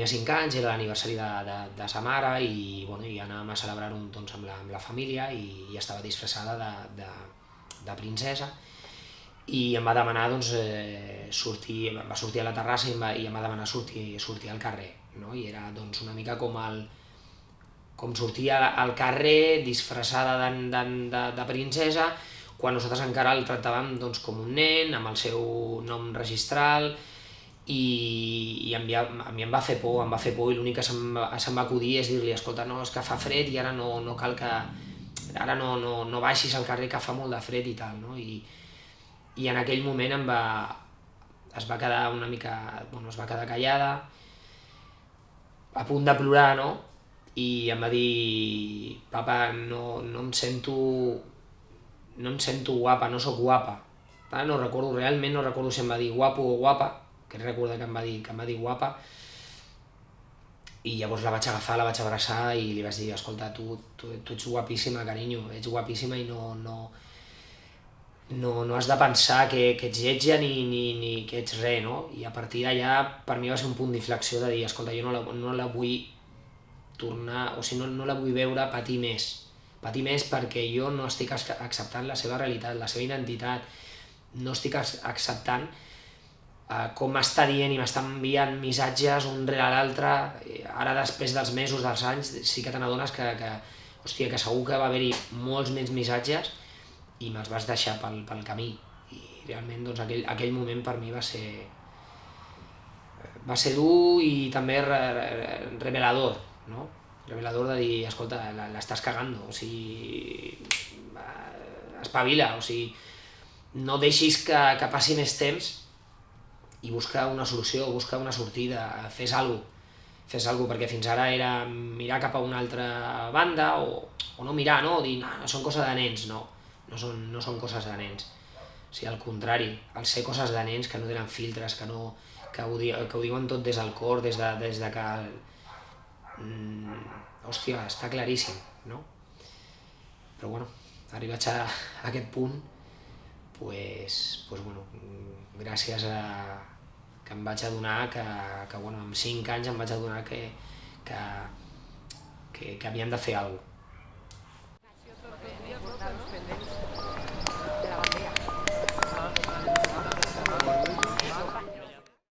tenia 5 anys, era l'aniversari de sa mare i anàvem a celebrar-ho amb la família i estava disfressada de princesa i em va demanar sortir, va sortir a la terrassa i em va demanar sortir al carrer, no? I era una mica com sortir al carrer disfressada de princesa quan nosaltres encara el tractàvem com un nen, amb el seu nom registral i a mi em va fer por i l'únic que se'm va acudir és dir-li, escolta, no, és que fa fred i ara no cal que... ara no baixis al carrer que fa molt de fred i tal, no? I en aquell moment es va quedar una mica... es va quedar callada, a punt de plorar, no? I em va dir, papa, no em sento guapa, no sóc guapa. No recordo, realment no recordo si em va dir guapo o guapa, que recordo que em va dir guapa, i llavors la vaig agafar, la vaig abraçar i li vaig dir, escolta, tu ets guapíssima, carinyo, ets guapíssima i no has de pensar que ets lletja ni que ets res, no? I a partir d'allà per mi va ser un punt d'inflexió de dir, escolta, jo no la vull tornar, o sigui, no la vull veure patir més perquè jo no estic acceptant la seva realitat, la seva identitat, no estic acceptant com m'està dient i m'està enviant missatges un rere l'altre. Ara després dels mesos, dels anys, sí que te n'adones que segur que va haver-hi molts més missatges i me'ls vas deixar pel camí, i realment aquell moment per mi va ser dur i també revelador, no? Revelador de dir, escolta, l'estàs cagant, o sigui, espavila, o sigui, no deixis que passi més temps i busca una solució, busca una sortida, fes alguna cosa, perquè fins ara era mirar cap a una altra banda o no mirar, no? Dir, no, són coses de nens, no són coses de nens. O sigui, al contrari, al ser coses de nens que no tenen filtres, que ho diuen tot des del cor, des de que... hòstia, està claríssim, no? Però bueno, arribats a aquest punt, gràcies a que em vaig adonar que amb 5 anys em vaig adonar que havíem de fer alguna cosa.